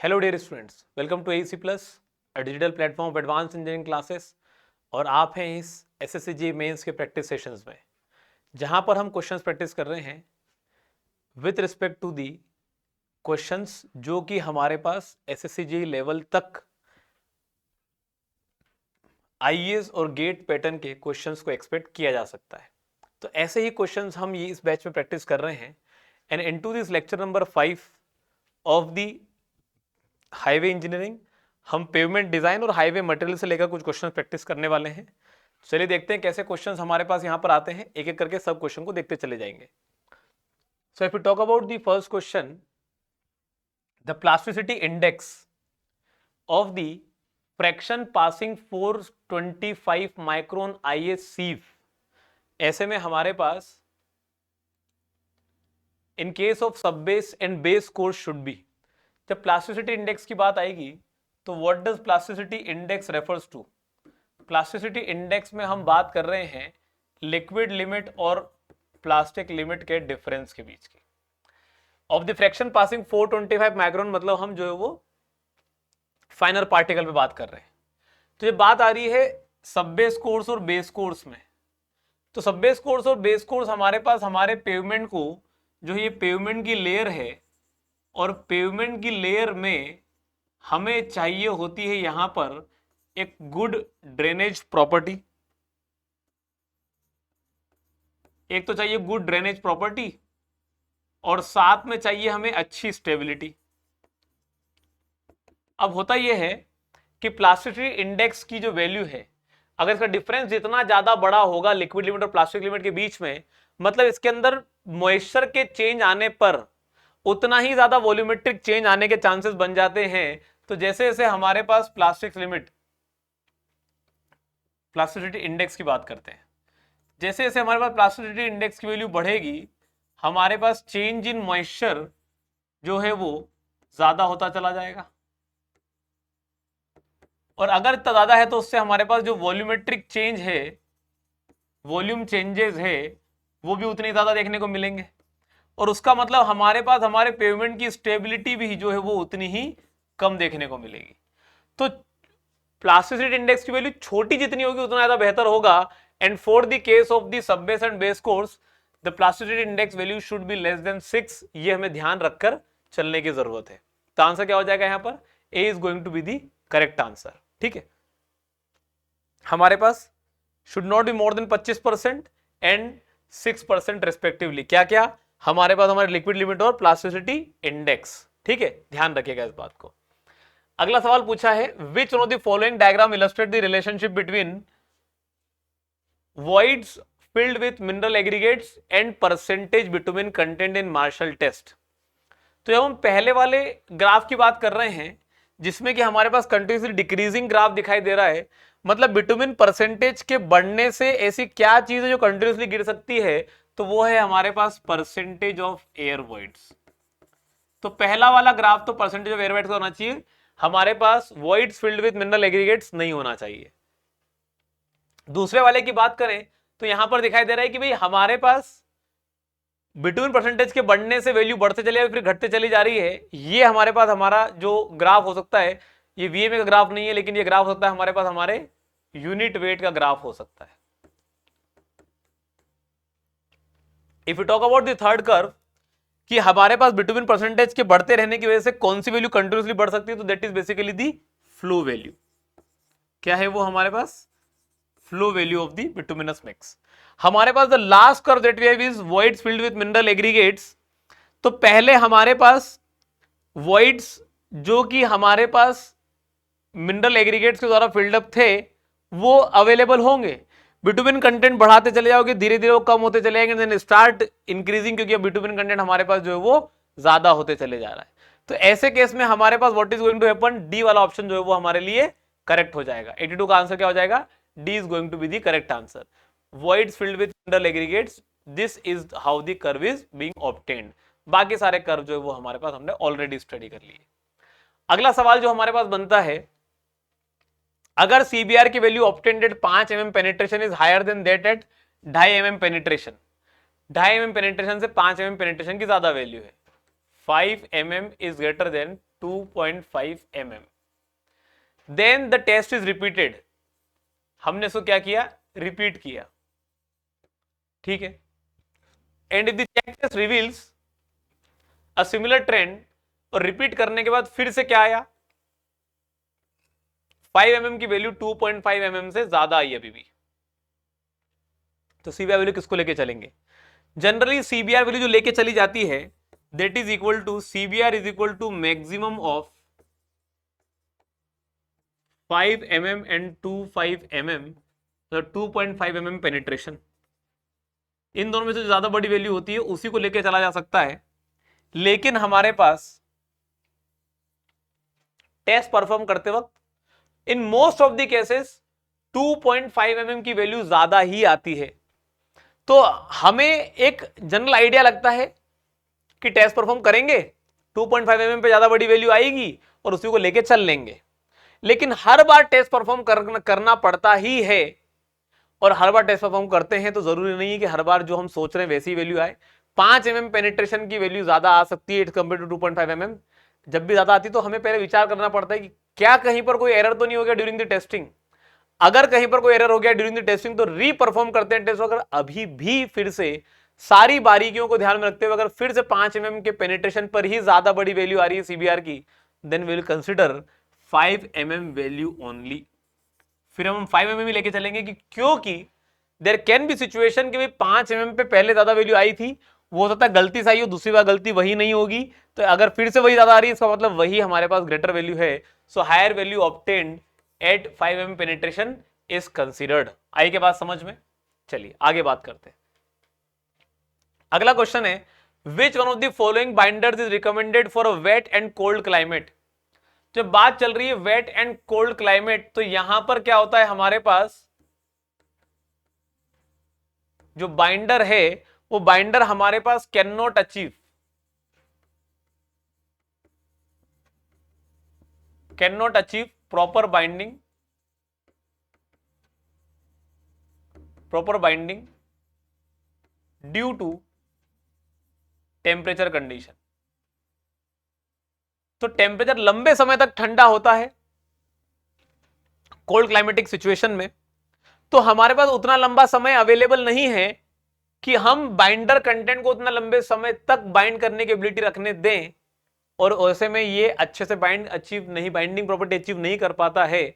Hello dear students, welcome to AEC plus, a digital platform of advance engineering classes. और आप हैं इस SSC mains के practice sessions में, जहां पर हम क्वेश्चंस प्रैक्टिस कर रहे हैं with respect to the questions जो कि हमारे पास एसएससी लेवल तक आईएएस और गेट पैटर्न के क्वेश्चंस को एक्सपेक्ट किया जा सकता है। तो ऐसे ही क्वेश्चंस हम ये इस बैच में प्रैक्टिस कर रहे हैं। And into this lecture number 5 of the highway engineering, हम पेवमेंट डिजाइन और हाईवे मटेरियल से लेकर कुछ क्वेश्चन प्रैक्टिस करने वाले हैं। चलिए देखते हैं कैसे क्वेश्चंस हमारे पास यहां पर आते हैं। एक एक करके सब क्वेश्चन को देखते चले जाएंगे। So if you talk about the first question, the plasticity index of the fraction passing 425 micron IS sieve. ऐसे में हमारे पास in case of sub base and base course should be, जब प्लास्टिसिटी इंडेक्स की बात आएगी तो what does plasticity index refers to. Plasticity index में हम बात कर रहे हैं लिक्विड लिमिट और प्लास्टिक लिमिट के डिफरेंस के बीच की। Of the fraction passing 425 micron, मतलब हम जो है वो फाइनल पार्टिकल पे बात कर रहे हैं। तो ये बात आ रही है सब बेस कोर्स और बेस कोर्स में। तो सब बेस कोर्स और बेस कोर्स हमारे पास हमारे पेवमेंट को, जो ये पेवमेंट की लेयर है, और पेवमेंट की लेयर में हमें चाहिए होती है यहां पर एक गुड ड्रेनेज प्रॉपर्टी। एक तो चाहिए गुड ड्रेनेज प्रॉपर्टी और साथ में चाहिए हमें अच्छी स्टेबिलिटी। अब होता यह है कि प्लास्टिसिटी इंडेक्स की जो वैल्यू है, अगर इसका डिफरेंस जितना ज्यादा बड़ा होगा लिक्विड लिमिट और प्लास्टिक लिमिट के बीच में, मतलब इसके अंदर मॉइस्चर के चेंज आने पर उतना ही ज्यादा वॉल्यूमेट्रिक चेंज आने के चांसेस बन जाते हैं। तो जैसे जैसे हमारे पास प्लास्टिक लिमिट, प्लास्टिसिटी इंडेक्स की बात करते हैं, जैसे जैसे हमारे पास प्लास्टिसिटी इंडेक्स की वैल्यू बढ़ेगी, हमारे पास चेंज इन मॉइस्चर जो है वो ज्यादा होता चला जाएगा। और अगर इतना ज्यादा है तो उससे हमारे पास जो वॉल्यूमेट्रिक चेंज है, वॉल्यूम चेंजेस है, वो भी उतने ज्यादा देखने को मिलेंगे। और उसका मतलब हमारे पास हमारे पेवमेंट की स्टेबिलिटी भी जो है वो उतनी ही कम देखने को मिलेगी। तो प्लास्टिसिटी इंडेक्स की वैल्यू छोटी जितनी होगी उतना ज्यादा बेहतर होगा। And for the case of the sub base and base course, the plasticity index value should be less than 6। ये हमें ध्यान रखकर चलने की जरूरत है। तो आंसर क्या हो जाएगा यहां पर? A is going to be the correct answer. ठीक है, हमारे पास should not be more than 25% and 6% respectively. क्या क्या? हमारे पास हमारे लिक्विड लिमिट और प्लास्टिसिटी इंडेक्स। ठीक है, ध्यान रखिएगा इस बात को। अगला सवाल पूछा है, which one of the following diagram illustrate the relationship between voids filled with mineral aggregates and percentage bitumen content in Marshall test। तो जब हम पहले वाले ग्राफ की बात कर रहे हैं जिसमें कि हमारे पास कंटिन्यूसली डिक्रीजिंग ग्राफ दिखाई दे रहा है, मतलब बिटुमिन परसेंटेज के बढ़ने से ऐसी क्या चीज है जो कंटिन्यूसली गिर सकती है, तो वो है हमारे पास परसेंटेज ऑफ एयर वॉइड्स। तो पहला वाला ग्राफ तो परसेंटेज ऑफ एयर वॉइड्स होना चाहिए, हमारे पास voids filled with mineral aggregates नहीं होना चाहिए। दूसरे वाले की बात करें तो यहां पर दिखाई दे रहा है कि भाई हमारे पास बिटवीन परसेंटेज के बढ़ने से वैल्यू बढ़ते चले फिर घटते चली जा रही है। ये हमारे पास हमारा जो ग्राफ हो सकता है, ये वीएमए का ग्राफ नहीं है, लेकिन ये ग्राफ हो सकता है हमारे पास हमारे यूनिट वेट का ग्राफ हो सकता है। If you talk about the third curve, कि हमारे पास बिटवीन परसेंटेज के बढ़ते रहने की वजह से कौन सी वैल्यू कंटिन्यूसली बढ़ सकती है, तो that is basically the flow value. क्या है वो हमारे पास? Flow value of the bituminous mix. हमारे पास the last curve that we have is voids filled with mineral aggregates. तो पहले हमारे पास वॉइड्स जो कि हमारे पास मिनरल एग्रीगेट्स के द्वारा फिल्ड अप थे वो अवेलेबल होंगे। बिटुमिन कंटेंट बढ़ाते चले जाओगे, धीरे धीरे वो कम होते चले जाएंगे, देन स्टार्ट इंक्रीजिंग, क्योंकि अब बिटुमिन कंटेंट हमारे पास जो है वो ज्यादा होते चले जा रहा है। तो ऐसे केस में हमारे पास what is going to happen, D वाला ऑप्शन जो है वो हमारे लिए करेक्ट हो जाएगा। 82 का आंसर क्या हो जाएगा? D is going to be the correct answer. Voids filled with mineral aggregates, this is how the curve is being obtained. बाकी सारे कर्व जो है वो हमारे पास हमने ऑलरेडी स्टडी कर लिए। अगला सवाल जो हमारे पास बनता है, अगर सीबीआर की value obtained at 5 mm penetration is higher than that at 2.5 mm penetration, 2.5 mm penetration से 5 mm पेनिट्रेशन की ज्यादा वैल्यू है, 5 mm is greater than 2.5 mm. Then the test is repeated. हमने इसको क्या किया, रिपीट किया, ठीक है. And if the check test reveals a similar trend, और रिपीट करने के बाद फिर से क्या आया, 5 mm की वैल्यू 2.5 mm से ज्यादा आई अभी भी, तो सीबीआर वैल्यू किसको लेके चलेंगे? जनरली सीबीआर वैल्यू जो लेके चली जाती है that is equal to, CBR is equal to maximum of 5 mm and 2.5 mm, मतलब 2.5 mm पेनिट्रेशन. इन दोनों में से ज्यादा बड़ी वैल्यू होती है उसी को लेके चला जा सकता है. लेकिन हमारे पास टेस्ट परफॉर्म करते वक्त in most of the cases 2.5 mm की वैल्यू ज्यादा ही आती है. तो हमें एक जनरल आइडिया लगता है कि टेस्ट परफॉर्म करेंगे, 2.5 mm पे ज्यादा बड़ी वैल्यू आएगी और उसी को लेके चल लेंगे. लेकिन हर बार टेस्ट परफॉर्म करना पड़ता ही है, और हर बार टेस्ट परफॉर्म करते हैं तो जरूरी नहीं है कि हर बार जो हम सोच रहे हैं वैसी वैल्यू आए. 5 mm पेनिट्रेशन की वैल्यू ज्यादा आ सकती है इट कंपेयर टू 2.5 mm. जब भी ज्यादा आती तो हमें पहले विचार करना पड़ता है कि क्या कहीं पर कोई एरर तो नहीं हो गया ड्यूरिंग द टेस्टिंग. अगर कहीं पर कोई एरर हो गया ड्यूरिंग द टेस्टिंग तो रीपरफॉर्म करते हैं टेस्ट. अगर अभी भी फिर से सारी बारीकियों को ध्यान में रखते हुए अगर फिर से 5 mm के पेनिट्रेशन पर ही ज्यादा बड़ी वैल्यू आ रही है सीबीआर की, then we will consider 5 mm value only. फिर हम 5 mm ही लेके चलेंगे कि क्योंकि देयर कैन बी सिचुएशन कि भाई 5 mm पे पहले ज्यादा वैल्यू आई थी, वो हो सकता है गलती से आई हो, दूसरी बार गलती वही नहीं होगी, तो अगर फिर से वही ज्यादा आ रही है इसका मतलब वही हमारे पास ग्रेटर वैल्यू है. So higher value obtained at 5 mm penetration is considered. आई के बाद समझ में? चलिए आगे बात करते हैं. अगला क्वेश्चन है, which one of the following binders is recommended for a wet and cold climate. जब बात चल रही है वेट एंड कोल्ड क्लाइमेट, तो यहां पर क्या होता है, हमारे पास जो बाइंडर है वो बाइंडर हमारे पास can not achieve proper binding due to temperature condition. तो टेम्परेचर लंबे समय तक ठंडा होता है कोल्ड क्लाइमेटिक सिचुएशन में, तो हमारे पास उतना लंबा समय अवेलेबल नहीं है कि हम बाइंडर कंटेंट को उतना लंबे समय तक बाइंड करने की एबिलिटी रखने दें, और ऐसे में ये अच्छे से बाइंडिंग प्रॉपर्टी अचीव नहीं कर पाता है.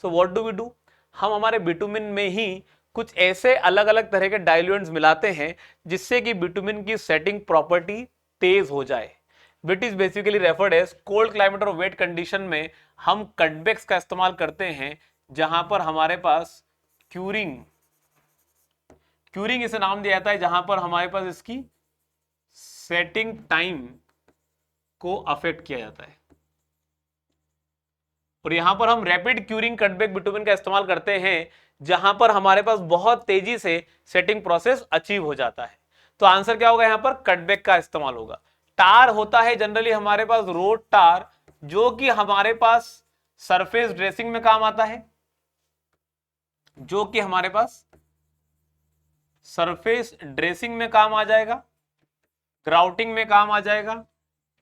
So what do we do, हम हमारे बिटुमिन में ही कुछ ऐसे अलग अलग तरह के डाइल्यूएंट्स मिलाते हैं जिससे कि बिटुमिन की सेटिंग प्रॉपर्टी तेज हो जाए. Which is basically referred as cold climate और वेट कंडीशन में हम कटबैक्स का इस्तेमाल करते हैं, जहां पर हमारे पास क्यूरिंग इसे नाम दिया जाता है, जहां पर हमारे पास इसकी सेटिंग टाइम को अफेक्ट किया जाता है. और यहां पर हम रैपिड क्यूरिंग कटबैक बिटुमिन का इस्तेमाल करते हैं, जहां पर हमारे पास बहुत तेजी से सेटिंग प्रोसेस अचीव हो जाता है. तो आंसर क्या होगा, यहां पर कटबैक का इस्तेमाल होगा. टार होता है जनरली हमारे पास रोड टार, जो कि हमारे पास सरफेस ड्रेसिंग में काम आता है, सरफेस ड्रेसिंग में काम आ जाएगा, ग्राउटिंग में काम आ जाएगा,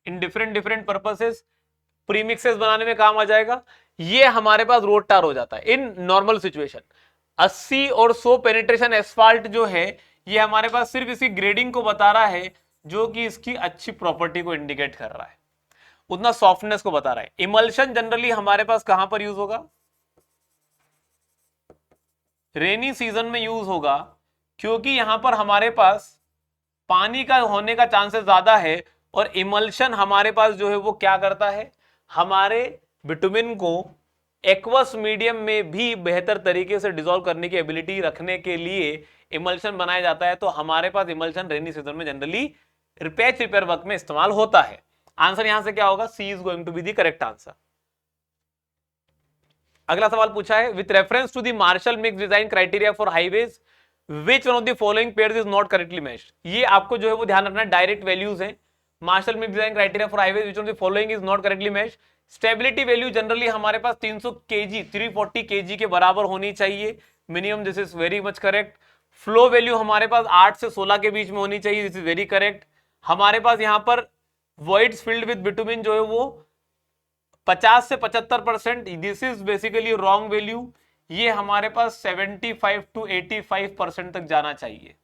इन डिफरेंट पर्पसेस, प्रीमिक्सेस बनाने में काम आ जाएगा. ये हमारे पास रोड टार हो जाता है इन नॉर्मल सिचुएशन. 80 और 100 पेनिट्रेशन एस्फाल्ट जो है ये हमारे पास सिर्फ इसकी ग्रेडिंग को बता रहा है, जो कि इसकी अच्छी प्रॉपर्टी को इंडिकेट कर रहा है, उतना सॉफ्टनेस को बता रहा है. इमल्शन जनरली हमारे पास कहां पर यूज होगा, रेनी सीजन में यूज होगा, क्योंकि यहां पर हमारे पास पानी का होने का चांसेस ज्यादा है, और इमल्शन हमारे पास जो है वो क्या करता है, हमारे बिटुमिन को एक्वस मीडियम में भी बेहतर तरीके से डिसॉल्व करने की एबिलिटी रखने के लिए इमल्शन बनाया जाता है. तो हमारे पास इमल्शन रेनी सीजन में जनरली पैच रिपेयर वर्क में इस्तेमाल होता है. आंसर यहां से क्या होगा, C is going to be the correct answer. अगला सवाल पूछा है, with reference to the Marshall mix design criteria for highways which one of the following pairs is not correctly matched. ये आपको जो है वो ध्यान रखना है, डायरेक्ट वैल्यूज हैं. Marshall mix design criteria for highways which one of the following is not correctly matched. Stability value generally हमारे पास 300 kg 340 kg के बराबर होनी चाहिए minimum, this is very much correct. Flow value हमारे पास 8 से 16 के बीच में होनी चाहिए, दिस इज वेरी करेक्ट. हमारे पास यहाँ पर वॉइड्स फिल्ड विद बिटुमिन जो है वो 50 से 75%, this is basically wrong value. ये हमारे पास 75 to 85% तक जाना चाहिए।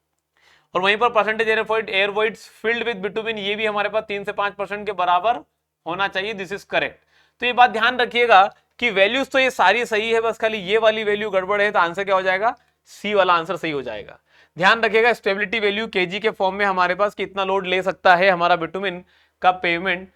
और वहीं पर percentage air voids filled with bitumen, ये भी हमारे पास 3 से 5% के बराबर होना चाहिए। This is correct. तो ये बात ध्यान रखिएगा कि वैल्यूज तो ये सारी सही है, बस खाली ये वाली वैल्यू गड़बड़ है, तो आंसर क्या हो जाएगा, सी वाला आंसर सही हो जाएगा। ध्यान रखिएगा स्टेबिलिटी वैल्यू केजी के फॉर्म में हमारे पास कितना लोड ले सकता है हमारा बिटुमिन का पेमेंट,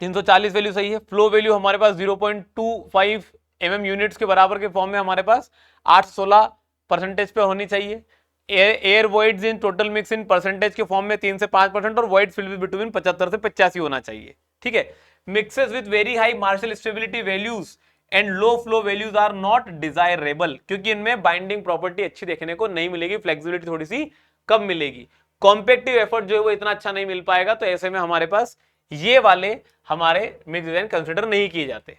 340 वैल्यू सही है। फ्लो वैल्यू हमारे पास 0.25 mm यूनिट्स के बराबर के फॉर्म में हमारे पास 816% पे होनी चाहिए। Air voids in total mix in percentage के फॉर्म में 3 से 5% और वॉइड फिल्ड विद बिटुमिन 75 से 85 होना चाहिए। ठीक है। Mixes with very high Marshall stability values and low flow values are not desirable, क्योंकि इनमें बाइंडिंग प्रॉपर्टी अच्छी देखने को नहीं मिलेगी, फ्लेक्सिबिलिटी थोड़ी सी कम मिलेगी, कॉम्पेक्टिव एफर्ट जो है वो इतना अच्छा नहीं मिल पाएगा। तो ऐसे में हमारे पास ये वाले हमारे मिक्स डिजाइन कंसिडर नहीं किए जाते।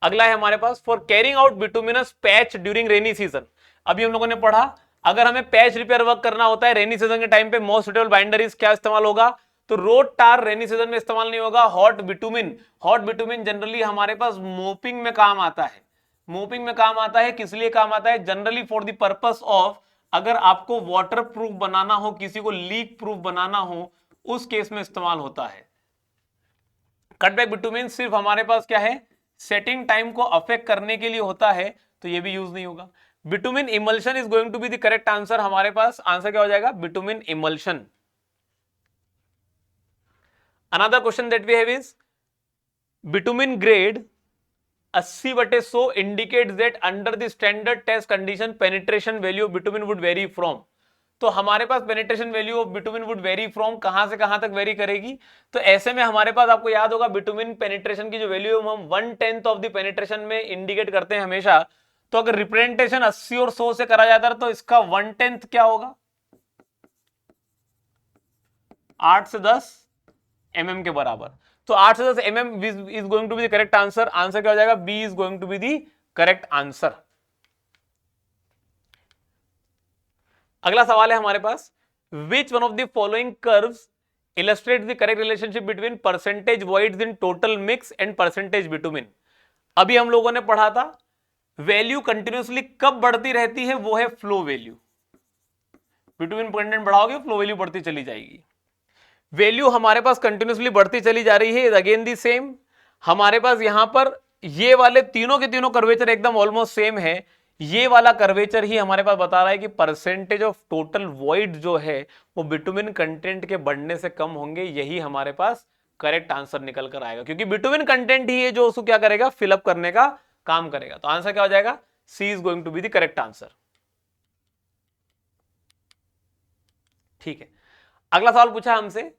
अगला है हमारे पास for carrying out bituminous patch during rainy season. अभी हम लोगों ने पढ़ा अगर हमें पैच रिपेयर वर्क करना होता है रेनी सीजन के टाइम पे, मोस्ट सुटेबल बाइंडर इज क्या इस्तेमाल होगा, तो रोड टार रेनी सीजन में इस्तेमाल नहीं होगा। हॉट बिटुमिन जनरली हमारे पास मोपिंग में काम आता है। मोपिंग में काम आता है, किस लिए काम आता है, generally for the purpose of अगर आपको वाटर प्रूफ बनाना हो, किसी को लीक प्रूफ बनाना हो, उस केस में इस्तेमाल होता है। कटबैक बिटुमिन सिर्फ हमारे पास क्या है, सेटिंग टाइम को अफेक्ट करने के लिए होता है, तो ये भी यूज नहीं होगा। Bitumen emulsion is going to be the correct answer. हमारे पास आंसर क्या हो जाएगा, bitumen emulsion. Another question that we have is bitumen grade 80/100 indicates that under the standard test condition penetration value of bitumen would vary from. तो हमारे पास penetration value of bitumen would vary from कहां से कहां तक very करेगी, तो ऐसे में हमारे पास आपको याद होगा बिटुमिन पेनिट्रेशन की जो वैल्यू हम 1/10 ऑफ द पेनिट्रेशन में इंडिकेट करते हैं हमेशा। तो अगर रिप्रेजेंटेशन 80 और 100 से करा जाता है तो इसका 1/10 क्या होगा, 8 से 10 mm के बराबर। तो 8 से 10 mm is going to be the correct answer. Answer क्या हो जाएगा, B is going to be the correct answer. अगला सवाल है हमारे पास, which one of the following curves illustrate the correct relationship between percentage voids in total mix and percentage bitumen. अभी हम लोगों ने पढ़ा था वैल्यू कंटिन्यूअसली कब बढ़ती रहती है, वो है फ्लो वैल्यू। बिटुमिन कंटेंट बढ़ाओगे फ्लो वैल्यू बढ़ती चली जाएगी। वैल्यू हमारे पास कंटिन्यूअसली बढ़ती चली जा रही है, अगेन दी सेम। हमारे पास यहां पर ये वाले तीनों के तीनों कर्वेचर एकदम ऑलमोस्ट सेम है। ये वाला कर्वेचर ही हमारे पास बता रहा है कि परसेंटेज ऑफ टोटल वॉइड जो है वो बिटुमिन कंटेंट के बढ़ने से कम होंगे। यही हमारे पास करेक्ट आंसर निकल कर आएगा, क्योंकि बिटुमिन कंटेंट ही है जो उसको क्या करेगा, फिलअप करने का काम करेगा। तो आंसर क्या हो जाएगा, C is going to be the correct answer. ठीक है। अगला सवाल पूछा हमसे,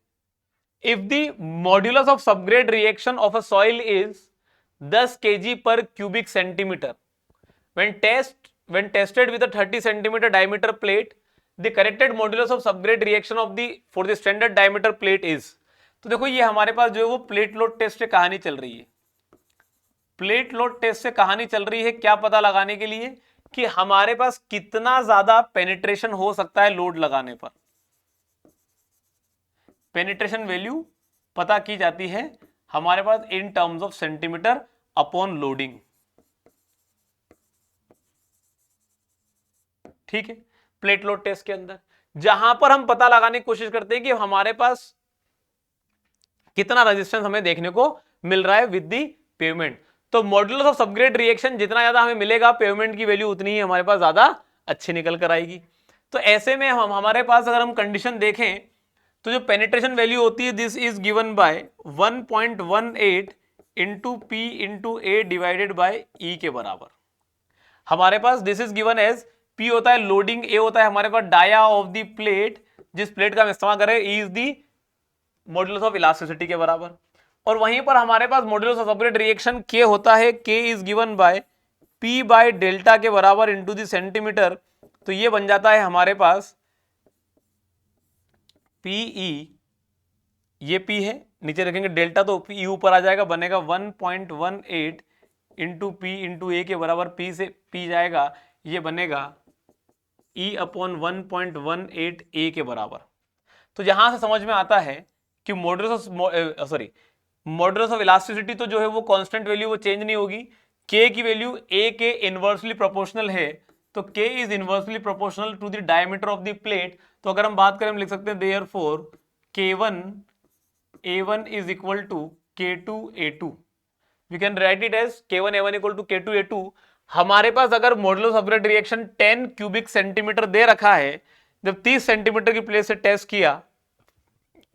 if the modulus of subgrade reaction of a soil is 10 kg per cubic centimeter when tested with a 30 centimeter diameter plate, the corrected modulus of subgrade reaction of the for the standard diameter plate is। तो देखो ये हमारे पास जो है वो plate load test से कहानी चल रही है। प्लेट लोड टेस्ट से कहानी चल रही है क्या पता लगाने के लिए कि हमारे पास कितना ज्यादा पेनिट्रेशन हो सकता है लोड लगाने पर। पेनिट्रेशन वैल्यू पता की जाती है हमारे पास in terms of centimetre upon loading. ठीक है। प्लेट लोड टेस्ट के अंदर जहां पर हम पता लगाने की कोशिश करते हैं कि हमारे पास कितना रेजिस्टेंस हमें देखने को मिल रहा है विद दी पेवमेंट। तो मॉड्यूलस ऑफ सबग्रेड रिएक्शन जितना ज्यादा हमें मिलेगा, पेवमेंट की वैल्यू उतनी ही हमारे पास ज्यादा अच्छी निकल कर आएगी। तो ऐसे में हमारे पास अगर हम कंडीशन देखें तो जो पेनिट्रेशन वैल्यू होती है this is given by 1.18 into P into A divided by E के बराबर। हमारे पास this is given as P होता है लोडिंग, ए होता है हमारे पास डाया ऑफ द प्लेट, जिस प्लेट का हम इस्तेमाल करें, E is the modulus of elasticity के बराबर। और वहीं पर हमारे पास modulus of subgrade reaction K होता है, K is given by P by delta के बराबर इंटू दी सेंटीमीटर। तो ये बन जाता है हमारे पास पीई, ये पी है, नीचे रखेंगे डेल्टा तो पी ऊपर आ जाएगा, बनेगा 1.18 इंटू पी इंटू ए के बराबर, पी से पी जाएगा, ये बनेगा ई अपॉन 1.18 ए के बराबर। तो यहां से समझ में आता है कि मॉड्यूलस मॉडुलस ऑफ इलास्टिसिटी तो जो है वो कांस्टेंट वैल्यू, वो चेंज नहीं होगी। के की वैल्यू ए के इनवर्सली प्रोपोर्शनल है, तो K is inversely proportional to the diameter of the plate. तो अगर हम बात करें, हम लिख सकते हैं therefore K1 A1 is equal to K2 A2। We can write it as K1 A1 equal to K2 A2। हमारे पास अगर modulus of grade reaction 10 cubic centimetre दे रखा है, जब 30 सेंटीमीटर की प्लेट से टेस्ट किया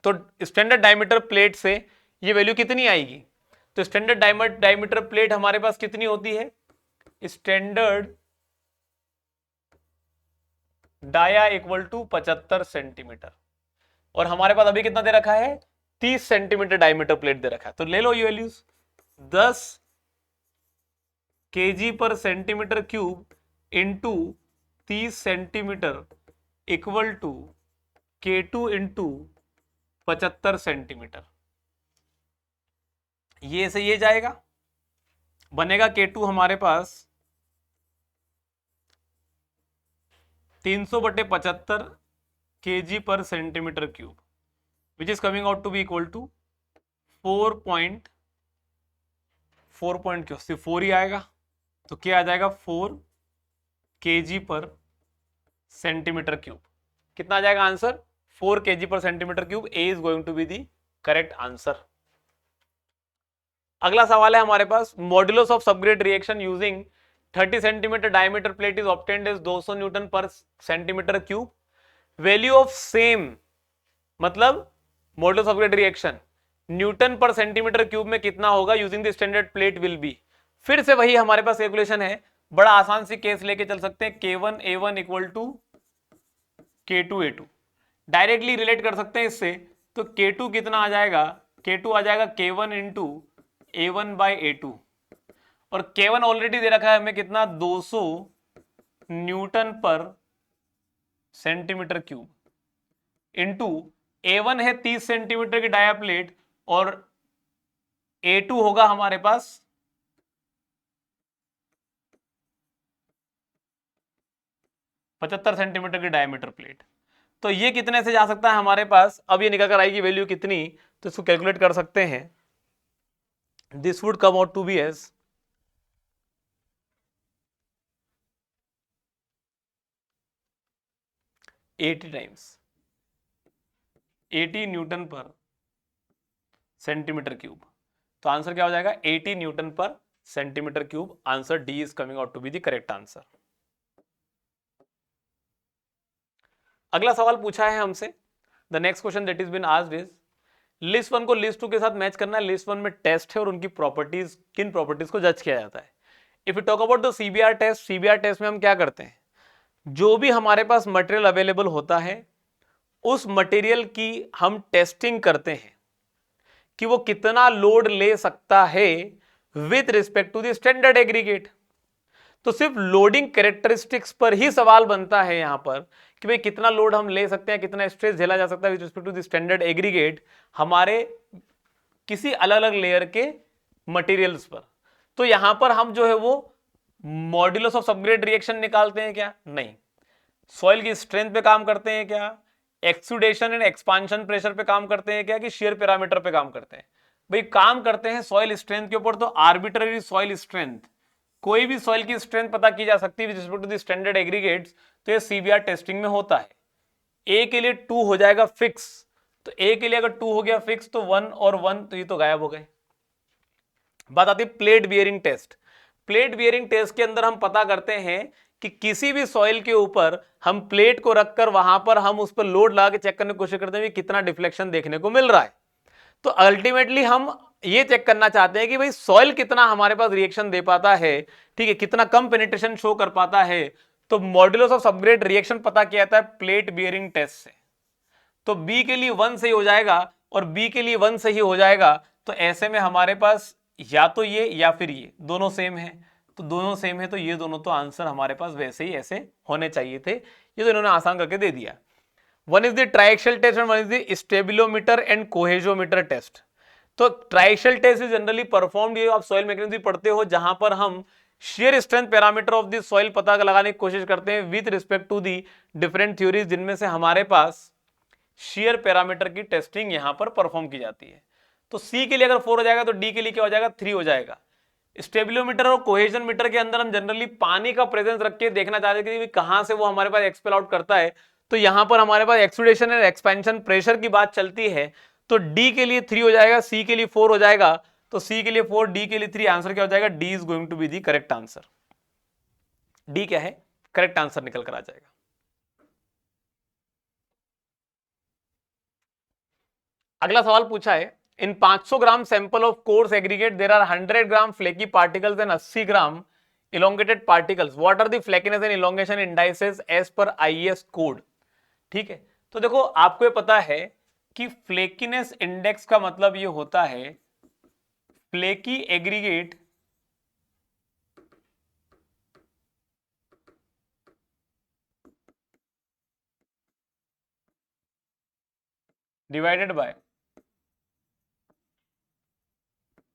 तो स्टैंडर्ड डायमीटर प्लेट से ये वैल्यू कितनी आएगी? तो स्टैंडर्ड डायमीटर प्लेट हमारे पास कितनी होती है? Standard dia equal to 75 centimetre, और हमारे पास अभी कितना दे रखा है? 30 सेंटीमीटर डायमीटर प्लेट दे रखा है। तो ले लो ये वैल्यूज, 10 kg पर centimetre cube into 30 centimetre equal to K2 into 75 centimetre. ये से ये जाएगा, बनेगा K2 हमारे पास 300/75 kg पर centimetre cube, which is coming out to be equal to 4 ही आएगा। तो क्या आ जाएगा? 4 kg पर सेंटीमीटर क्यूब। कितना आ जाएगा आंसर? 4 kg पर centimetre cube. A is going to be the correct answer. अगला सवाल है हमारे पास, modulus of subgrade reaction using 30 centimetre diameter plate is obtained as 200 newton पर centimetre cube. Value of same, मतलब modulus of grade reaction newton पर centimetre cube में कितना होगा using the standard plate will be. फिर से वही हमारे पास कैलकुलेशन है, बड़ा आसान सी केस लेके चल सकते हैं। K1 A1 equal to K2 A2 directly relate कर सकते हैं इससे। तो K2 कितना आ जाएगा? K2 आ जाएगा K1 इंटू A1/A2, और K1 ऑलरेडी दे रखा है हमें कितना? 200 न्यूटन पर सेंटीमीटर क्यूब, इंटू A1 है 30 सेंटीमीटर की डाया प्लेट, और A2 होगा हमारे पास 75 सेंटीमीटर की डायमीटर प्लेट। तो ये कितने से जा सकता है हमारे पास? अब ये निकल कर आएगी वैल्यू कितनी, तो इसको कैलकुलेट कर सकते हैं। This would come out to be as 80 times 80 newton पर सेंटीमीटर क्यूब। तो आंसर क्या हो जाएगा? 80 न्यूटन पर centimetre cube. Answer D is coming out to be the correct answer. अगला सवाल पूछा है हमसे, the next question that is been asked is, list 1 को लिस्ट 2 के साथ मैच करना है। लिस्ट 1 में टेस्ट है और उनकी प्रॉपर्टीज, किन प्रॉपर्टीज को जज किया जाता है। If you talk about the CBR test, CBR test में हम क्या करते हैं? जो भी हमारे पास मटेरियल अवेलेबल होता है उस मटेरियल की हम टेस्टिंग करते हैं कि वो कितना लोड ले सकता है with respect to the standard aggregate. तो सिर्फ लोडिंग कैरेक्टरिस्टिक्स पर ही सवाल बनता है यहां पर कि भाई कितना लोड हम ले सकते हैं, कितना स्ट्रेस झेला जा सकता है with respect to the standard aggregate हमारे किसी अलग अलग लेयर के मटेरियल्स पर। तो यहां पर हम जो है वो मॉड्यूलस ऑफ सबग्रेड रिएक्शन निकालते हैं क्या? नहीं। सॉइल की स्ट्रेंथ पे काम करते हैं क्या? एक्सुडेशन एंड एक्सपांशन प्रेशर पे काम करते हैं क्या? कि शेयर पैरामीटर पे काम करते हैं? भाई काम करते हैं सॉइल स्ट्रेंथ के ऊपर। तो आर्बिट्ररी सॉइल स्ट्रेंथ, कोई भी सॉइल की स्ट्रेंथ पता की जा सकती है with respect to the standard aggregates. तो ये सीबीआर टेस्टिंग में होता है। ए के लिए 2 हो जाएगा फिक्स, तो ए के लिए अगर 2 हो गया फिक्स तो 1 और 1 तो ये तो गायब हो गए। बात आती है plate bearing test. Plate bearing test के अंदर हम पता करते हैं कि किसी भी सॉइल के ऊपर हम प्लेट को रखकर वहां पर हम उस पर लोड लगा के चेक करने की कोशिश करते हैं कि कितना डिफ्लेक्शन देखने को मिल रहा है। तो अल्टीमेटली हम ये चेक करना चाहते हैं कि भाई सॉइल कितना हमारे पास रिएक्शन दे पाता है, ठीक है, कितना कम पेनिट्रेशन शो कर पाता है। तो मॉड्यूलस ऑफ सबग्रेड रिएक्शन पता किया जाता है प्लेट बियरिंग टेस्ट से। तो बी के लिए 1 सही हो जाएगा और बी के लिए 1 सही हो जाएगा। तो ऐसे में हमारे पास या तो ये या फिर ये दोनों सेम है। तो दोनों सेम है तो ये दोनों तो आंसर हमारे पास वैसे ही ऐसे होने चाहिए थे। ये तो इन्होंने आसान करके दे दिया। One is the triaxial test and one is the stabilometer and cohesiometer test. तो triaxial test is generally performed, ये आप सॉइल मैकेनिज्म पढ़ते हो, जहां पर हम shear strength parameter of the soil पता लगाने की कोशिश करते हैं with respect to the different theories, जिनमें से हमारे पास शेयर पैरामीटर की टेस्टिंग यहां पर परफॉर्म की जाती है। तो सी के लिए अगर 4 हो जाएगा तो डी के लिए क्या हो जाएगा, 3 हो जाएगा। स्टेबिलोमीटर और कोहेजन मीटर के अंदर हम जनरली पानी का प्रेजेंस रख के देखना चाहते हैं कि कहां से वो हमारे पास एक्सपेल आउट करता है, तो यहां पर हमारे पास एक्सुडेशन और एक्सपेंशन प्रेशर की बात चलती है, तो डी के लिए 3 हो जाएगा, सी के लिए 4 हो जाएगा, तो सी के लिए 4, डी के लिए 3, आंसर क्या हो जाएगा, D is going to be the correct answer. D क्या है, करेक्ट आंसर निकल कर आ जाएगा। अगला सवाल पूछा है, in 500 gram sample of coarse aggregate there are 100 gram flaky particles and 80 gram elongated particles, what are the flakiness and elongation indices as per IES code। ठीक है, तो देखो आपको ये पता है कि फ्लेकीनेस इंडेक्स का मतलब ये होता है flaky aggregate divided by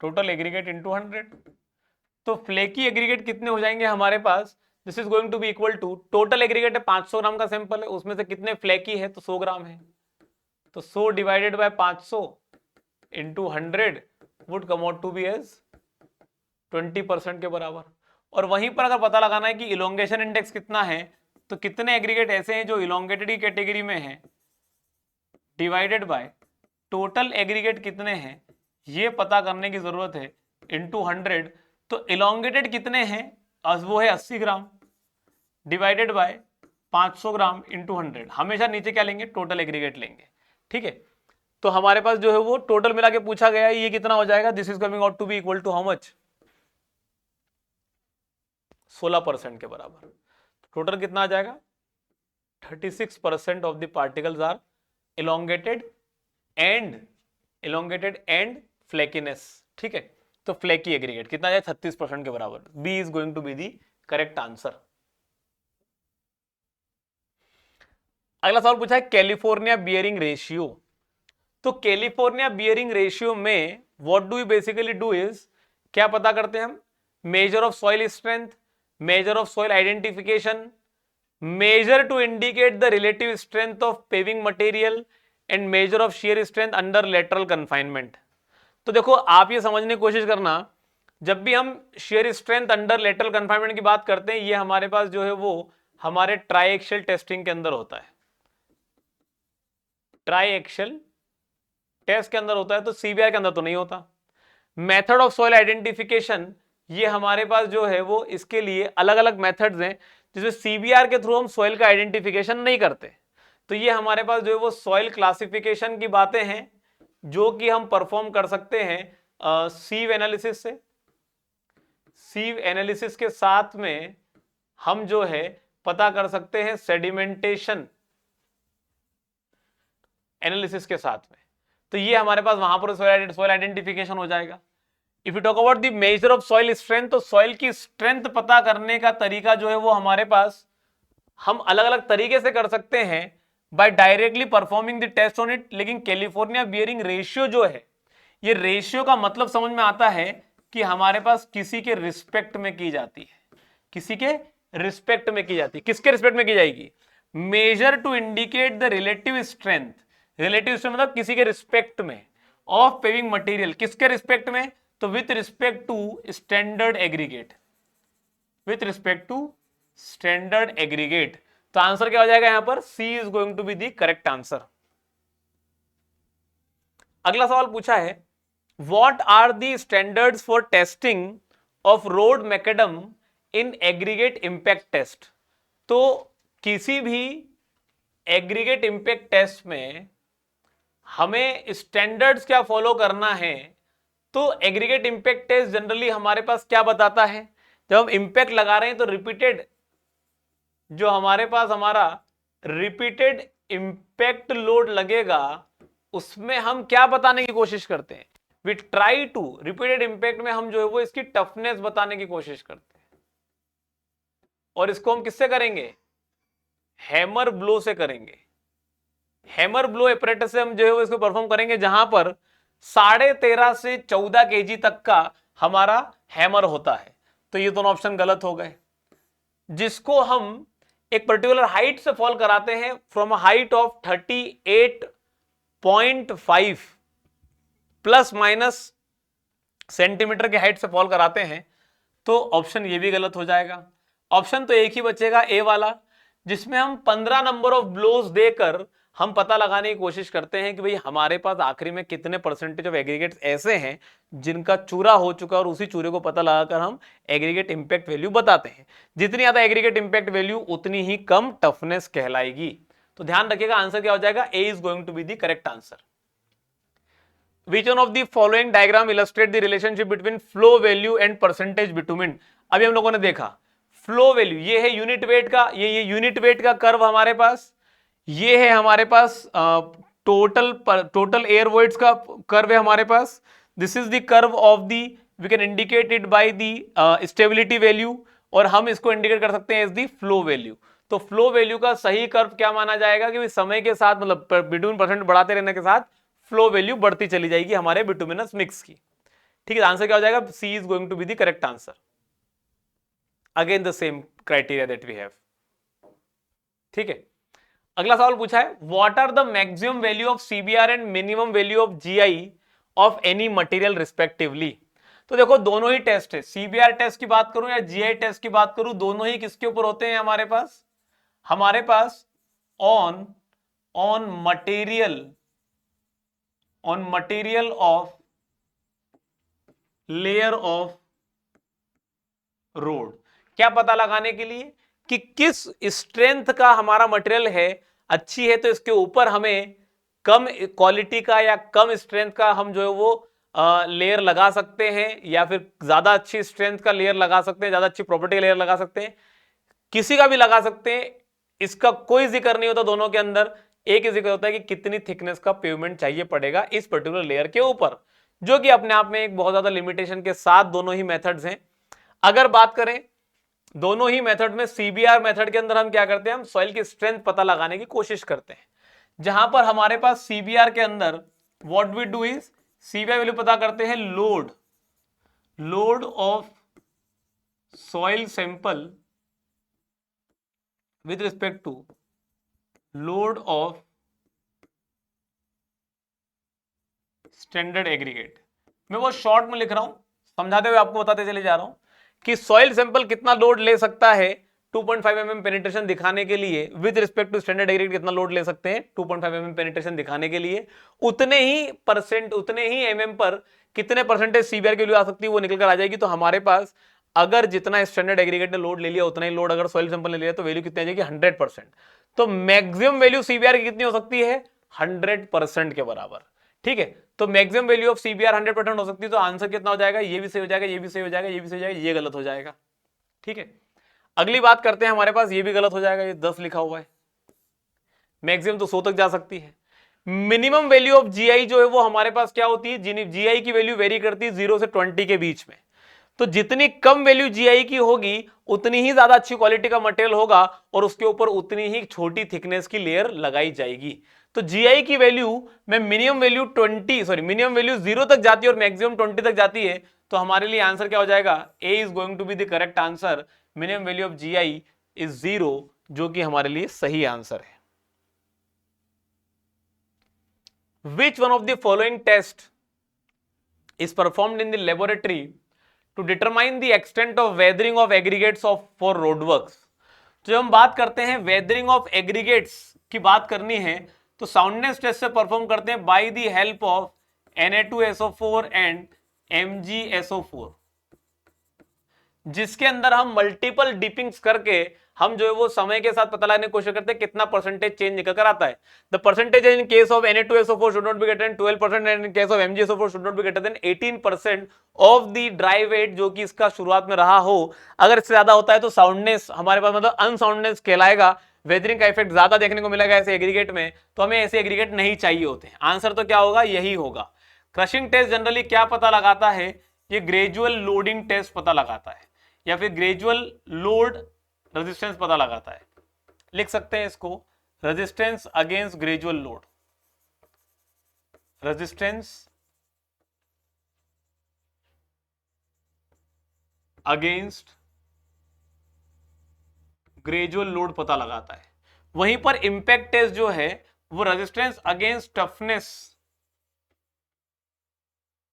total aggregate into 100। तो फ्लेकी एग्रीगेट कितने हो जाएंगे हमारे पास, this is going to be equal to, total aggregate है 500 ग्राम का सैंपल है, उसमें से कितने फ्लेकी है, तो 100 ग्राम है, तो 100 divided by 500 into 100 would come out to be as 20% के बराबर। और वहीं पर अगर पता लगाना है कि इलोंगेशन इंडेक्स कितना है, तो कितने एग्रीगेट ऐसे हैं जो इलोंगेटेड की कैटेगरी में है, डिवाइडेड बाय टोटल एग्रीगेट कितने हैं ये पता करने की जरूरत है, इंटू 100। तो इलोंगेटेड कितने हैं, आज वो है 80 ग्राम, डिवाइडेड बाय 500 ग्राम इंटू 100। हमेशा नीचे क्या लेंगे, टोटल एग्रीगेट लेंगे। ठीक है, तो हमारे पास जो है वो टोटल मिला के पूछा गया है, ये कितना हो जाएगा, this is coming out to be equal to how much, 16% के बराबर। टोटल कितना आ जाएगा, 36% of the particles are elongated and flakiness. ठीक है, तो फ्लेकी एग्रीगेट कितना आ जाए, 36% के बराबर। B is going to be the correct answer. अगला सवाल पूछा है कैलिफोर्निया बियरिंग रेशियो। तो कैलिफोर्निया बियरिंग रेशियो में what do we basically do is, क्या पता करते हैं हम, measure of soil strength, measure of soil identification, measure to indicate the relative strength of paving material and measure of shear strength under lateral confinement. तो देखो आप ये समझने की कोशिश करना, जब भी हम shear strength under lateral confinement की बात करते हैं, ये हमारे पास जो है वो हमारे ट्राई एक्शियल टेस्टिंग के अंदर होता है, ट्राई एक्शियल टेस्ट के अंदर होता है, तो सीबीआर के अंदर तो नहीं होता। मेथड ऑफ सॉइल आइडेंटिफिकेशन, ये हमारे पास जो है वो इसके लिए अलग अलग मेथड्स हैं, जिसमें सीबीआर के थ्रू हम सॉइल का आइडेंटिफिकेशन नहीं करते। तो ये हमारे पास जो है वो सॉइल क्लासिफिकेशन की बातें हैं जो कि हम परफॉर्म कर सकते हैं सीव एनालिसिस से। सीव एनालिसिस के साथ में हम जो है पता कर सकते हैं सेडिमेंटेशन एनालिसिस के साथ में। तो ये हमारे पास वहां पर सॉइल आइडेंटिफिकेशन हो जाएगा। If you talk about the major of soil strength, तो सॉइल की स्ट्रेंथ पता करने का तरीका जो है वो हमारे पास हम अलग अलग तरीके से कर सकते हैं by directly performing the test on it. लेकिन कैलिफोर्निया बियरिंग रेशियो जो है, ये रेशियो का मतलब समझ में आता है कि हमारे पास किसी के रिस्पेक्ट में की जाती है, किसी के रिस्पेक्ट में की जाती है। किसके रिस्पेक्ट में की जाएगी, measure to indicate the relative strength, relative strength मतलब किसी के रिस्पेक्ट में, ऑफ पेविंग मटेरियल, किसके रिस्पेक्ट में, तो with respect to standard aggregate, with respect to standard aggregate. तो आंसर क्या हो जाएगा यहां पर, C is going to be the correct answer. अगला सवाल पूछा है what are the standards for testing of road macadam in aggregate impact test. तो किसी भी एग्रीगेट इंपैक्ट टेस्ट में हमें स्टैंडर्ड्स क्या फॉलो करना है। तो एग्रीगेट इंपैक्ट टेस्ट जनरली हमारे पास क्या बताता है, जब हम इंपैक्ट लगा रहे हैं तो रिपीटेड जो हमारे पास हमारा रिपीटेड इंपैक्ट लोड लगेगा, उसमें हम क्या बताने की कोशिश करते हैं, we try to, repeated impact में हम जो है वो इसकी टफनेस बताने की कोशिश करते हैं। और इसको हम किससे करेंगे, हैमर ब्लो से करेंगे। हैमर ब्लो एपरेटस से हम जो है वो इसको परफॉर्म करेंगे, जहां पर 13.5 से 14 kg तक का हमारा हैमर होता है। तो ये दोनों ऑप्शन गलत हो गए। जिसको हम एक पर्टिकुलर हाइट से फॉल कराते हैं from a height of 38.5 plus minus centimetre के हाइट से फॉल कराते हैं, तो ऑप्शन ये भी गलत हो जाएगा। ऑप्शन तो एक ही बचेगा, ए वाला, जिसमें हम 15 नंबर ऑफ ब्लोज देकर हम पता लगाने की कोशिश करते हैं कि भाई हमारे पास आखिरी में कितने परसेंटेज ऑफ एग्रीगेट्स ऐसे हैं जिनका चूरा हो चुका है, और उसी चूरे को पता लगाकर हम एग्रीगेट इंपैक्ट वैल्यू बताते हैं। जितनी ज्यादा एग्रीगेट इंपैक्ट वैल्यू उतनी ही कम टफनेस कहलाएगी। तो ध्यान रखिएगा, आंसर क्या हो जाएगा, A is going to be the correct answer. Which one of the following diagram illustrate the relationship between flow value and percentage bitumen? अभी हम लोगों ने देखा फ्लो वैल्यू, ये है यूनिट वेट का, ये यूनिट वेट का कर्व हमारे पास, ये है हमारे पास टोटल एयर वॉइड्स का कर्व है हमारे पास। This is the curve of the, we can indicate it by the stability value, और हम इसको इंडिकेट कर सकते हैं एज द फ्लो वैल्यू। तो फ्लो वैल्यू का सही कर्व क्या माना जाएगा कि समय के साथ, मतलब बिटवीन परसेंट बढ़ाते रहने के साथ फ्लो वैल्यू बढ़ती चली जाएगी हमारे बिटुमिनस मिक्स की। ठीक है, आंसर क्या हो जाएगा, C is going to be the correct answer. Again the same criteria that we have. ठीक है, अगला सवाल पूछा है, what are the maximum value of CBR and minimum value of GI of any material respectively. तो देखो दोनों ही टेस्ट है, सीबीआर टेस्ट की बात करूं या जीआई टेस्ट की बात करूं, दोनों ही किसके ऊपर होते हैं हमारे pass on material of layer of road. क्या पता लगाने के लिए कि किस स्ट्रेंथ का हमारा मटेरियल है, अच्छी है तो इसके ऊपर हमें कम क्वालिटी का या कम स्ट्रेंथ का हम जो है वो लेयर लगा सकते हैं, या फिर ज्यादा अच्छी स्ट्रेंथ का लेयर लगा सकते हैं, ज्यादा अच्छी प्रॉपर्टी का लेयर लगा सकते हैं, किसी का भी लगा सकते हैं। इसका कोई जिक्र नहीं होता दोनों के अंदर, एक ही जिक्र होता है कि कितनी थिकनेस का पेवमेंट चाहिए पड़ेगा इस पर्टिकुलर लेयर के ऊपर, जो कि अपने आप में एक बहुत ज्यादा लिमिटेशन के साथ दोनों ही मेथड्स हैं। अगर बात करें दोनों ही मेथड में, सीबीआर मेथड के अंदर हम क्या करते हैं, हम सॉइल की स्ट्रेंथ पता लगाने की कोशिश करते हैं, जहां पर हमारे पास सीबीआर के अंदर what we do is, CBR value पता करते हैं load of soil sample with respect to load of standard aggregate. मैं वो शॉर्ट में लिख रहा हूं, समझाते हुए आपको बताते चले जा रहा हूं कि सॉइल सैंपल कितना लोड ले सकता है 2.5 mm पेनिट्रेशन दिखाने के लिए, with respect to standard aggregate कितना लोड ले सकते हैं 2.5 mm पेनिट्रेशन दिखाने के लिए, उतने ही mm पर कितने परसेंटेज सीबीआर की वैल्यू आ सकती है वो निकल कर आ जाएगी। तो हमारे पास अगर जितना स्टैंडर्ड एग्रीगेट ने लोड ले लिया उतना ही लोड अगर सॉइल सैंपल ने लिया तो वैल्यू कितनी आ जाएगी 100%। तो मैक्सिमम वैल्यू सीबीआर की कितनी हो सकती है 100% के बराबर। ठीक है, तो मैक्सिमम वैल्यू ऑफ सीबीआर 100% हो सकती है, तो आंसर कितना हो जाएगा, ये भी सही हो जाएगा, ये भी सही हो जाएगा, ये भी सही हो जाएगा, ये गलत हो जाएगा। ठीक है, अगली बात करते हैं, हमारे पास ये भी गलत हो जाएगा, ये 10 लिखा हुआ है, मैक्सिमम तो 100 तक जा सकती है। मिनिमम वैल्यू ऑफ जीआई जो है वो हमारे पास क्या होती है, जीआई की वैल्यू वेरी करती है 0 से 20 के बीच में। तो जितनी कम वैल्यू जीआई की होगी उतनी ही ज्यादा अच्छी क्वालिटी का मटेरियल होगा और उसके ऊपर उतनी ही छोटी थिकनेस की लेयर लगाई जाएगी। तो जीआई की वैल्यू में मिनिमम वैल्यू 0 तक जाती है और मैक्सिमम 20 तक जाती है, तो हमारे लिए आंसर क्या हो जाएगा, A is going to be the correct answer. Minimum value of GI is 0, जो कि हमारे लिए सही आंसर है। Which one of the following test is performed in the laboratory to determine the extent of weathering of aggregates for roadworks? तो जब हम बात करते हैं वेदरिंग ऑफ एग्रीगेट्स की बात करनी है तो साउंडनेस टेस्ट से परफॉर्म करते हैं bye the help of Na2SO4 and MgSO4, जिसके अंदर हम मल्टीपल डिपिंग्स करके हम जो है वो समय के साथ पता लगाने की कोशिश करते हैं कितना परसेंटेज चेंज निकल कर आता है। The percentage in case of Na2SO4 should not be greater than 12% and in case of MgSO4 should not be greater than 18% of the dry weight, जो कि इसका शुरुआत में रहा हो। अगर इससे ज्यादा होता है तो साउंडनेस हमारे पास मतलब अनसाउंडनेस कहलाएगा, वेदरिंग का इफेक्ट ज्यादा देखने को मिलेगा ऐसे एग्रीगेट में, तो हमें ऐसे एग्रीगेट नहीं चाहिए होते हैं। आंसर तो क्या होगा, यही होगा। क्रशिंग टेस्ट जनरली क्या पता लगाता है, ये ग्रेजुअल लोडिंग टेस्ट पता लगाता है या फिर ग्रेजुअल लोड रेजिस्टेंस पता लगाता है। लिख सकते हैं इसको, resistance against gradual load, resistance against gradual load पता लगाता है। वहीं पर इंपैक्ट टेस्ट जो है वो रेजिस्टेंस अगेंस्ट टफनेस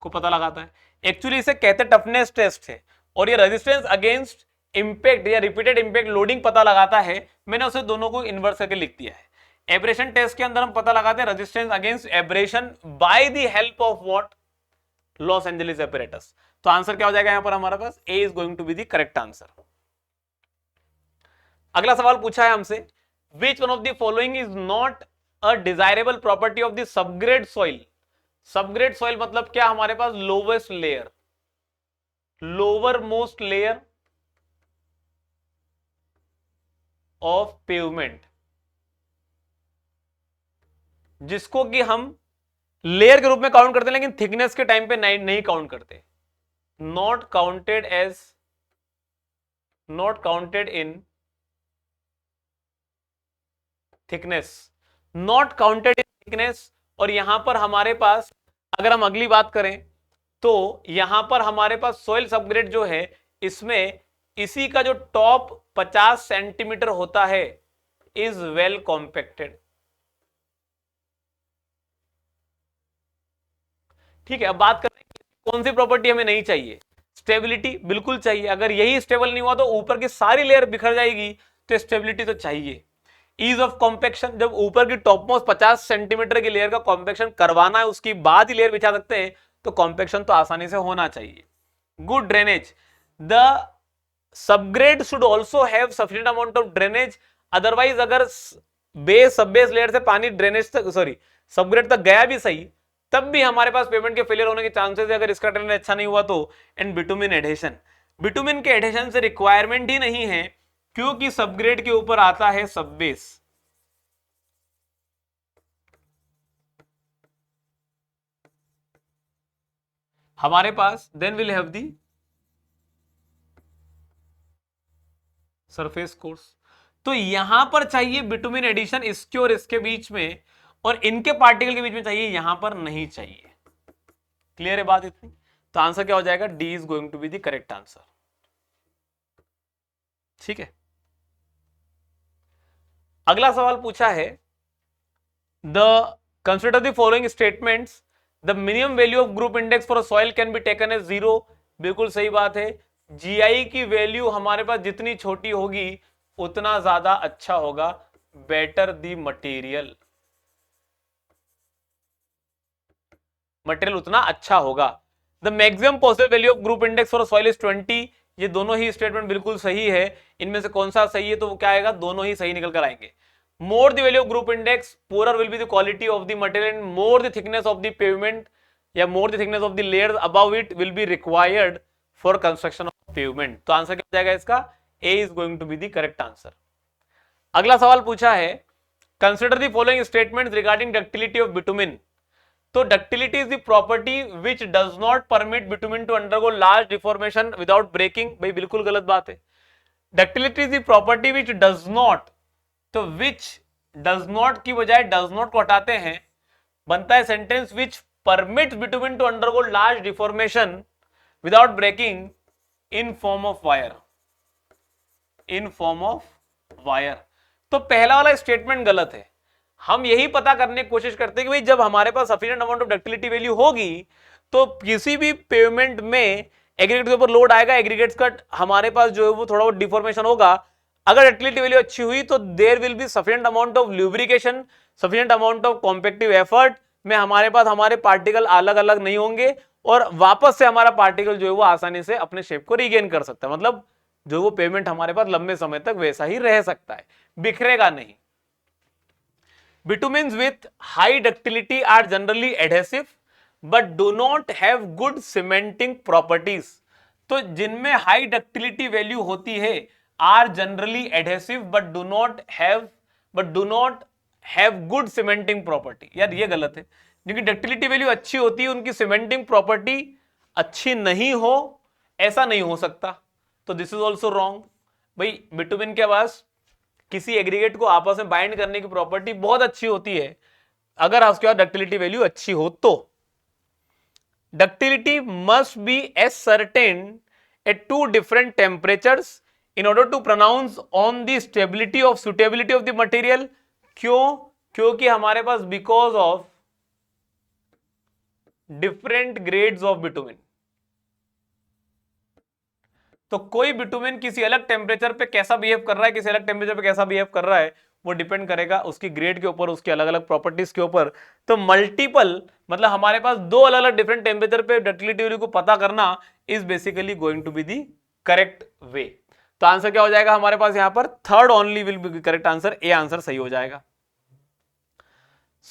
को पता लगाता है। एक्चुअली इसे कहते हैं टफनेस टेस्ट है, और ये रेजिस्टेंस अगेंस्ट इंपैक्ट या रिपीटेड इंपैक्ट लोडिंग पता लगाता है। मैंने उसे दोनों को इन्वर्स करके लिख दिया है। एब्रेशन टेस्ट के अंदर हम पता लगाते हैं resistance against abrasion by the help of what, Los Angeles apparatus. तो आंसर क्या हो जाएगा यहां पर हमारा पास, A is going to be the correct answer. अगला सवाल पूछा है हमसे, which one of the following is not a desirable property of the subgrade soil. Subgrade soil मतलब क्या, हमारे पास lowest layer, lower most layer of pavement, जिसको कि हम लेयर के रूप में काउंट करते हैं लेकिन थिकनेस के टाइम पे नहीं काउंट करते। Not counted as, not counted in thickness, not counted in thickness. और यहां पर हमारे पास अगर हम अगली बात करें तो यहां पर हमारे पास सॉइल सबग्रेड जो है, इसमें इसी का जो टॉप 50 सेंटीमीटर होता है इज वेल कॉम्पैक्टेड। ठीक है, अब बात करें कौन सी प्रॉपर्टी हमें नहीं चाहिए। स्टेबिलिटी बिल्कुल चाहिए, अगर यही स्टेबल नहीं हुआ तो ऊपर की सारी लेयर बिखर जाएगी, तो स्टेबिलिटी तो चाहिए। ईज ऑफ कॉम्पैक्शन, जब ऊपर की टॉप मोस्ट 50 सेंटीमीटर की लेयर का कॉम्पैक्शन करवाना है उसकी बाद ही लेयर बिछा सकते हैं, तो कॉम्पैक्शन तो आसानी से होना चाहिए। Good drainage, the subgrade should also have sufficient amount of drainage, otherwise अगर बेस सब बेस लेयर से पानी ड्रेनेज तक, सॉरी सबग्रेड तक गया भी सही, तब भी हमारे पास पेमेंट के फेलियर होने के चांसेस है अगर इसका ड्रेनेज अच्छा नहीं हुआ तो। एंड बिटुमिन एडेशन, बिटुमिन के एडेशन से रिक्वायरमेंट ही नहीं है, क्योंकि सबग्रेड के ऊपर आता है सब बेस। हमारे पास then will have the surface course, तो यहां पर चाहिए बिटुमिन एडिशन इसके और इसके बीच में, और इनके पार्टिकल के बीच में चाहिए, यहां पर नहीं चाहिए। क्लियर है बात इतनी? तो आंसर क्या हो जाएगा, D is going to be the correct answer. ठीक है, अगला सवाल पूछा है, the consider the following statements, the minimum value of group index for soil can be taken as 0। बिल्कुल सही बात है, जीआई की वैल्यू हमारे पास जितनी छोटी होगी उतना ज्यादा अच्छा होगा, बेटर द मटेरियल, मटेरियल उतना अच्छा होगा। The maximum possible value of group index for soil is 20। ये दोनों ही स्टेटमेंट बिल्कुल सही है, इनमें से कौन सा सही है तो वो क्या आएगा, दोनों ही सही निकल कर आएंगे। More the value of group index poor will be the quality of the material and more the thickness of the pavement या more the thickness of the layers above it will be required for construction of pavement. तो answer क्या हो जाएगा इसका, A is going to be the correct answer. अगला सवाल पूछा है, consider the following statements regarding ductility of bitumen. तो ductility is the property which does not permit bitumen to undergo large deformation without breaking. भाई बिल्कुल गलत बात है, ductility is the property which does not, तो विच डज नॉट की बजाय does not को हटाते हैं, बनता है sentence which permit bitumen to undergo large deformation without breaking in form of wire, in form of wire. तो पहला वाला स्टेटमेंट गलत है। हम यही पता करने की कोशिश करते हैं कि भाई जब हमारे पास sufficient amount of ductility value होगी तो किसी भी पेवमेंट में एग्रीगेट के ऊपर लोड आएगा, एग्रीगेट्स का हमारे पास जो है वो थोड़ा बहुत डिफॉर्मेशन होगा। अगर डक्टिलिटी वैल्यू अच्छी हुई तो there will be sufficient amount of lubrication, sufficient amount of compactive effort में हमारे पास हमारे पार्टिकल अलग अलग नहीं होंगे और वापस से हमारा पार्टिकल जो है वो आसानी से अपने शेप को रीगेन कर सकता है। मतलब जो वो पेवमेंट हमारे पास लंबे समय तक वैसा ही रह सकता है, बिखरेगा नहीं। Bitumens with high ductility are generally adhesive but do not have good cementing properties. तो जिनमें हाई डक्टिलिटी वैल्यू होती है are generally adhesive but do not have good cementing property. यार ये गलत है, जिनकी डक्टिलिटी वैल्यू अच्छी होती है उनकी सीमेंटिंग प्रॉपर्टी अच्छी नहीं हो, ऐसा नहीं हो सकता। तो दिस इज ऑल्सो रॉन्ग। भाई बिटुमिन के पास किसी एग्रीगेट को आपस में बाइंड करने की प्रॉपर्टी बहुत अच्छी होती है अगर उसके बाद डक्टिलिटी वैल्यू अच्छी हो तो। Ductility must be ascertained at two different temperatures in order to pronounce on the stability of suitability of the material। क्यों? क्योंकि हमारे पास because of different grades of bitumen. तो कोई बिटुमिन किसी अलग टेम्परेचर पे कैसा बिहेव कर रहा है, किसी अलग टेम्परेचर पे कैसा बिहेव कर रहा है, वो डिपेंड करेगा उसकी ग्रेड के ऊपर, उसकी अलग अलग प्रॉपर्टीज के ऊपर। तो मल्टीपल मतलब हमारे पास दो अलग अलग डिफरेंट टेम्परेचर पे डक्टिलिटी वैल्यू को पता करना is basically going to be the correct way. तो आंसर क्या हो जाएगा हमारे पास यहां पर, third only will be correct answer, A answer सही हो जाएगा।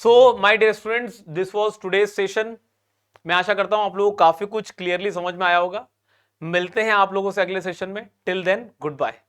So my dear students, this was today's session. मैं आशा करता हूं आप लोगों को काफी कुछ क्लियरली समझ में आया होगा। मिलते हैं आप लोगों से अगले सेशन में। Till then good bye.